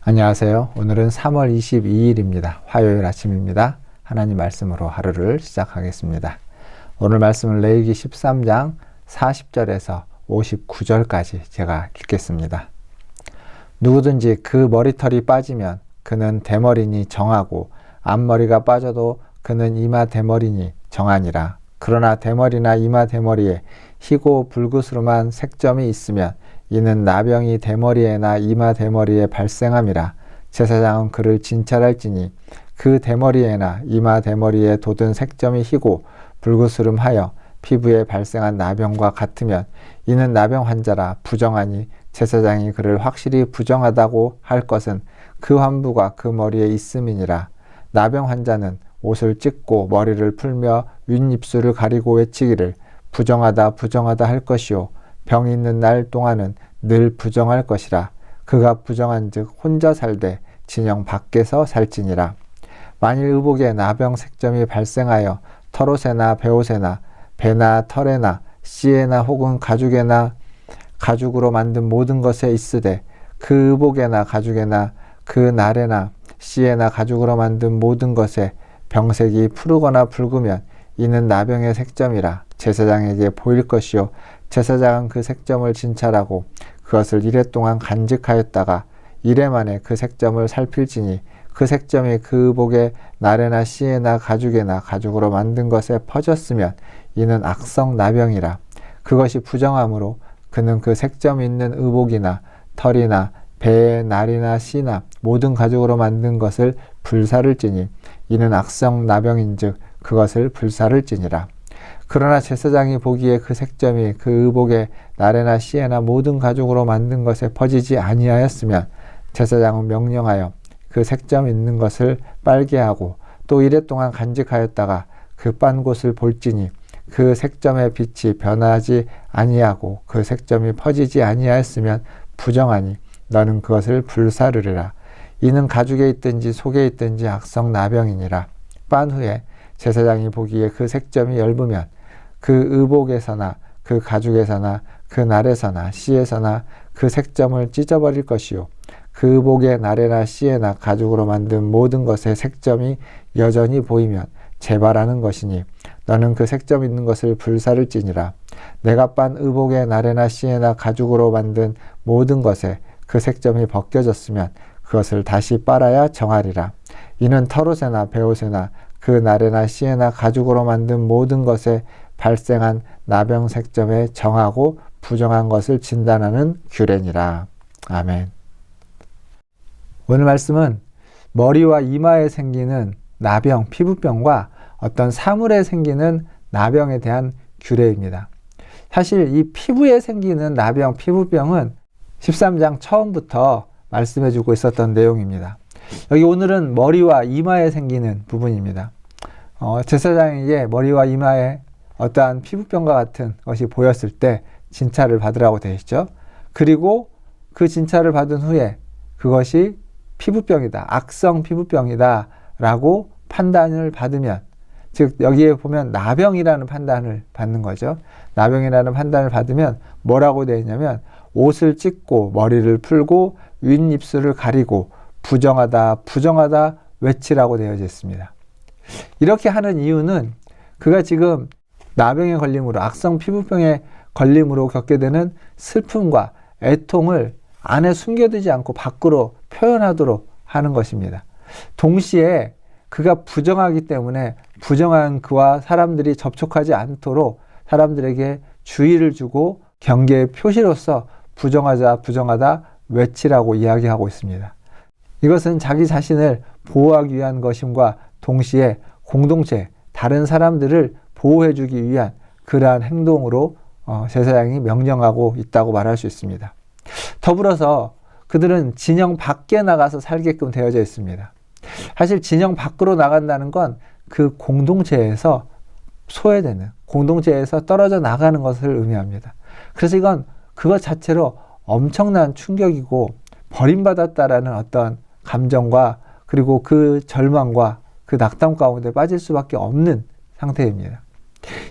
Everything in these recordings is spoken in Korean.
안녕하세요. 오늘은 3월 22일입니다. 화요일 아침입니다. 하나님 말씀으로 하루를 시작하겠습니다. 오늘 말씀은 레위기 13장 40절에서 59절까지 제가 읽겠습니다. 누구든지 그 머리털이 빠지면 그는 대머리니 정하고 앞머리가 빠져도 그는 이마 대머리니 정하니라. 그러나 대머리나 이마 대머리에 희고 붉으스름한 색점이 있으면 이는 나병이 대머리에나 이마 대머리에 발생함이라. 제사장은 그를 진찰할지니 그 대머리에나 이마 대머리에 돋은 색점이 희고 붉으스름하여 피부에 발생한 나병과 같으면 이는 나병 환자라 부정하니, 제사장이 그를 확실히 부정하다고 할 것은 그 환부가 그 머리에 있음이니라. 나병 환자는 옷을 찢고 머리를 풀며 윗입술을 가리고 외치기를 부정하다 부정하다 할 것이요 병이 있는 날 동안은 늘 부정할 것이라. 그가 부정한즉 혼자 살되 진영 밖에서 살지니라. 만일 의복에 나병 색점이 발생하여 털옷에나 베옷에나 배나 털에나 씨에나 혹은 가죽에나 가죽으로 만든 모든 것에 있으되 그 의복에나 가죽에나 그 날에나 씨에나 가죽으로 만든 모든 것에 병색이 푸르거나 붉으면 이는 나병의 색점이라. 제사장에게 보일 것이요 제사장은 그 색점을 진찰하고 그것을 이레 동안 간직하였다가 이레 만에 그 색점을 살필지니 그 색점이 그 의복의 날에나 씨에나 가죽에나 가죽으로 만든 것에 퍼졌으면 이는 악성 나병이라. 그것이 부정함으로 그는 그 색점이 있는 의복이나 털이나 배의 날이나 씨나 모든 가죽으로 만든 것을 불사를 지니 이는 악성 나병인즉 그것을 불사를 지니라. 그러나 제사장이 보기에 그 색점이 그 의복의 날에나 씨에나 모든 가죽으로 만든 것에 퍼지지 아니하였으면 제사장은 명령하여 그 색점 있는 것을 빨게 하고 또 이레 동안 간직하였다가 그 빤 곳을 볼지니 그 색점의 빛이 변하지 아니하고 그 색점이 퍼지지 아니하였으면 부정하니 너는 그것을 불사르리라. 이는 가죽에 있든지 속에 있든지 악성 나병이니라. 빤 후에 제사장이 보기에 그 색점이 엷으면 그 의복에서나 그 가죽에서나 그 날에서나 씨에서나 그 색점을 찢어버릴 것이요 그 의복의 날에나 씨에나 가죽으로 만든 모든 것의 색점이 여전히 보이면 재발하는 것이니 너는 그 색점 있는 것을 불사를 지니라. 내가 빤 의복의 날에나 씨에나 가죽으로 만든 모든 것에 그 색점이 벗겨졌으면 그것을 다시 빨아야 정하리라. 이는 털옷에나 베옷에나 그 날에나 씨에나 가죽으로 만든 모든 것에 발생한 나병 색점에 정하고 부정한 것을 진단하는 규례니라. 아멘. 오늘 말씀은 머리와 이마에 생기는 나병, 피부병과 어떤 사물에 생기는 나병에 대한 규례입니다. 사실 이 피부에 생기는 나병, 피부병은 13장 처음부터 말씀해주고 있었던 내용입니다. 여기 오늘은 머리와 이마에 생기는 부분입니다. 제사장에게 머리와 이마에 어떠한 피부병과 같은 것이 보였을 때 진찰을 받으라고 되어 있죠. 그리고 그 진찰을 받은 후에 그것이 피부병이다, 악성 피부병이다 라고 판단을 받으면, 즉 여기에 보면 나병이라는 판단을 받는 거죠. 나병이라는 판단을 받으면 뭐라고 되어 있냐면 옷을 찢고 머리를 풀고 윗입술을 가리고 부정하다 부정하다 외치라고 되어져 있습니다. 이렇게 하는 이유는 그가 지금 나병에 걸림으로, 악성 피부병에 걸림으로 겪게 되는 슬픔과 애통을 안에 숨겨두지 않고 밖으로 표현하도록 하는 것입니다. 동시에 그가 부정하기 때문에 부정한 그와 사람들이 접촉하지 않도록 사람들에게 주의를 주고 경계의 표시로서 부정하자 부정하다 외치라고 이야기하고 있습니다. 이것은 자기 자신을 보호하기 위한 것임과 동시에 공동체, 다른 사람들을 보호해주기 위한 그러한 행동으로 제사장이 명령하고 있다고 말할 수 있습니다. 더불어서 그들은 진영 밖에 나가서 살게끔 되어져 있습니다. 사실 진영 밖으로 나간다는 건 그 공동체에서 소외되는, 공동체에서 떨어져 나가는 것을 의미합니다. 그래서 이건 그것 자체로 엄청난 충격이고 버림받았다라는 어떤 감정과 그리고 그 절망과 그 낙담 가운데 빠질 수밖에 없는 상태입니다.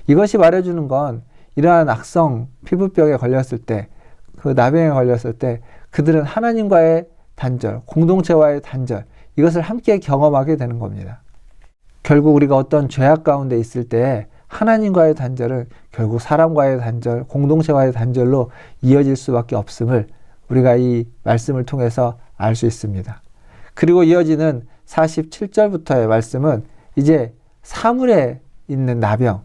이것이 말해주는 건 이러한 악성 피부병에 걸렸을 때, 그 나병에 걸렸을 때 그들은 하나님과의 단절, 공동체와의 단절, 이것을 함께 경험하게 되는 겁니다. 결국 우리가 어떤 죄악 가운데 있을 때 하나님과의 단절은 결국 사람과의 단절, 공동체와의 단절로 이어질 수밖에 없음을 우리가 이 말씀을 통해서 알 수 있습니다. 그리고 이어지는 47절부터의 말씀은 이제 사물에 있는 나병,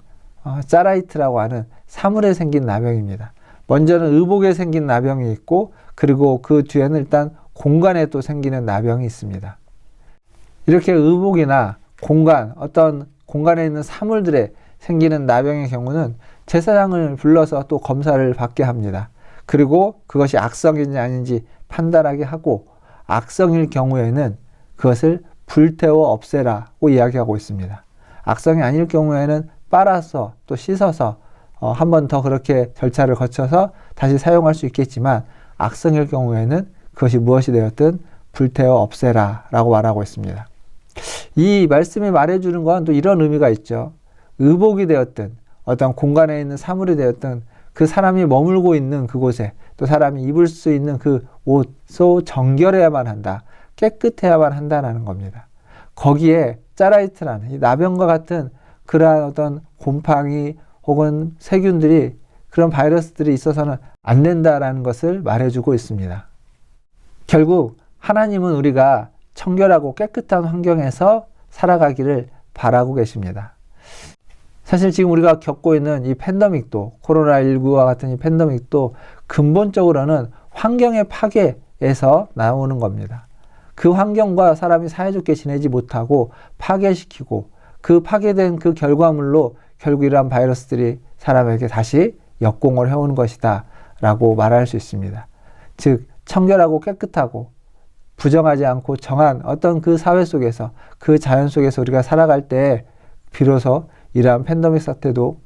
짜라이트라고 하는 사물에 생긴 나병입니다. 먼저는 의복에 생긴 나병이 있고, 그리고 그 뒤에는 일단 공간에 또 생기는 나병이 있습니다. 이렇게 의복이나 공간, 어떤 공간에 있는 사물들에 생기는 나병의 경우는 제사장을 불러서 또 검사를 받게 합니다. 그리고 그것이 악성인지 아닌지 판단하게 하고, 악성일 경우에는 그것을 불태워 없애라고 이야기하고 있습니다. 악성이 아닐 경우에는 빨아서 또 씻어서 한 번 더 그렇게 절차를 거쳐서 다시 사용할 수 있겠지만, 악성일 경우에는 그것이 무엇이 되었든 불태워 없애라 라고 말하고 있습니다. 이 말씀이 말해주는 건 또 이런 의미가 있죠. 의복이 되었든 어떤 공간에 있는 사물이 되었든 그 사람이 머물고 있는 그곳에, 또 사람이 입을 수 있는 그 옷도 정결해야만 한다, 깨끗해야만 한다는 겁니다. 거기에 짜라이트라는 이 나병과 같은 그러한 어떤 곰팡이 혹은 세균들이, 그런 바이러스들이 있어서는 안 된다라는 것을 말해주고 있습니다. 결국 하나님은 우리가 청결하고 깨끗한 환경에서 살아가기를 바라고 계십니다. 사실 지금 우리가 겪고 있는 이 팬데믹도, 코로나19와 같은 이 팬데믹도 근본적으로는 환경의 파괴에서 나오는 겁니다. 그 환경과 사람이 사이좋게 지내지 못하고 파괴시키고, 그 파괴된 그 결과물로 결국 이러한 바이러스들이 사람에게 다시 역공을 해오는 것이다 라고 말할 수 있습니다. 즉 청결하고 깨끗하고 부정하지 않고 정한 어떤 그 사회 속에서, 그 자연 속에서 우리가 살아갈 때 비로소 이러한 팬데믹 사태도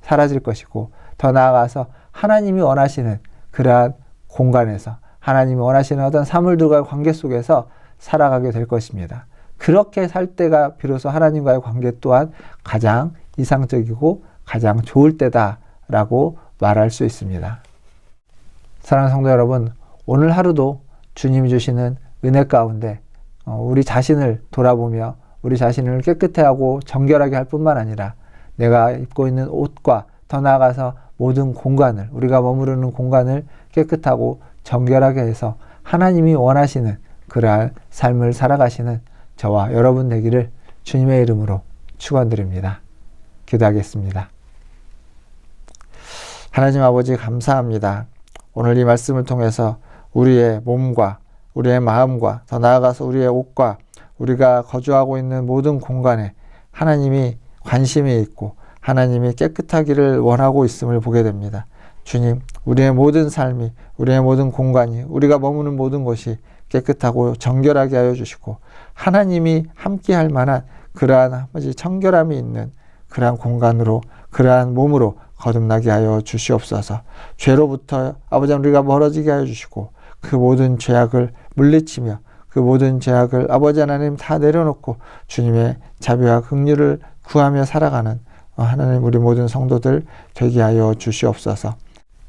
사라질 것이고, 더 나아가서 하나님이 원하시는 그러한 공간에서, 하나님이 원하시는 어떤 사물들과의 관계 속에서 살아가게 될 것입니다. 그렇게 살 때가 비로소 하나님과의 관계 또한 가장 이상적이고 가장 좋을 때다라고 말할 수 있습니다. 사랑하는 성도 여러분, 오늘 하루도 주님이 주시는 은혜 가운데 우리 자신을 돌아보며 우리 자신을 깨끗해하고 정결하게 할 뿐만 아니라 내가 입고 있는 옷과 더 나아가서 모든 공간을, 우리가 머무르는 공간을 깨끗하고 정결하게 해서 하나님이 원하시는 그러한 삶을 살아가시는 저와 여러분 되기를 주님의 이름으로 축원드립니다. 기도하겠습니다. 하나님 아버지 감사합니다. 오늘 이 말씀을 통해서 우리의 몸과 우리의 마음과 더 나아가서 우리의 옷과 우리가 거주하고 있는 모든 공간에 하나님이 관심이 있고 하나님이 깨끗하기를 원하고 있음을 보게 됩니다. 주님, 우리의 모든 삶이, 우리의 모든 공간이, 우리가 머무는 모든 곳이 깨끗하고 정결하게 하여 주시고, 하나님이 함께 할 만한 그러한 아버지 청결함이 있는 그러한 공간으로, 그러한 몸으로 거듭나게 하여 주시옵소서. 죄로부터 아버지 우리가 멀어지게 하여 주시고, 그 모든 죄악을 물리치며 그 모든 죄악을 아버지 하나님 다 내려놓고 주님의 자비와 긍휼을 구하며 살아가는 하나님 우리 모든 성도들 되게 하여 주시옵소서.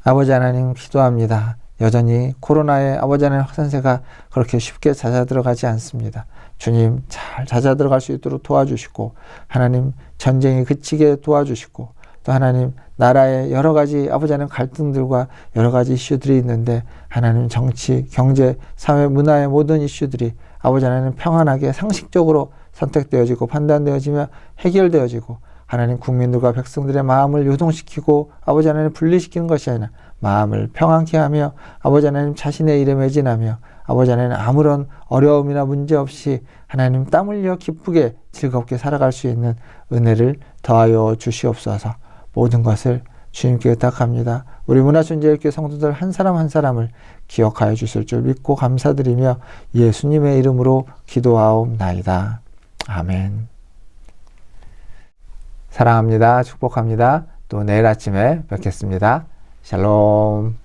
아버지 하나님 기도합니다. 여전히 코로나의 아버지 하나님 확산세가 그렇게 쉽게 잦아들어가지 않습니다. 주님 잘 잦아들어갈 수 있도록 도와주시고, 하나님 전쟁이 그치게 도와주시고, 또 하나님 나라의 여러 가지 아버지 하나님 갈등들과 여러 가지 이슈들이 있는데, 하나님 정치, 경제, 사회, 문화의 모든 이슈들이 아버지 하나님 평안하게 상식적으로 선택되어지고 판단되어지며 해결되어지고, 하나님 국민들과 백성들의 마음을 요동시키고 아버지 하나님 분리시키는 것이 아니라 마음을 평안케 하며 아버지 하나님 자신의 일에 매진하며 아버지 하나님 아무런 어려움이나 문제 없이 하나님 땀 흘려 기쁘게 즐겁게 살아갈 수 있는 은혜를 더하여 주시옵소서. 모든 것을 주님께 의탁합니다. 우리 문화순재일교회 성도들 한 사람 한 사람을 기억하여 주실 줄 믿고 감사드리며 예수님의 이름으로 기도하옵나이다. 아멘. 사랑합니다. 축복합니다. 또 내일 아침에 뵙겠습니다. 샬롬.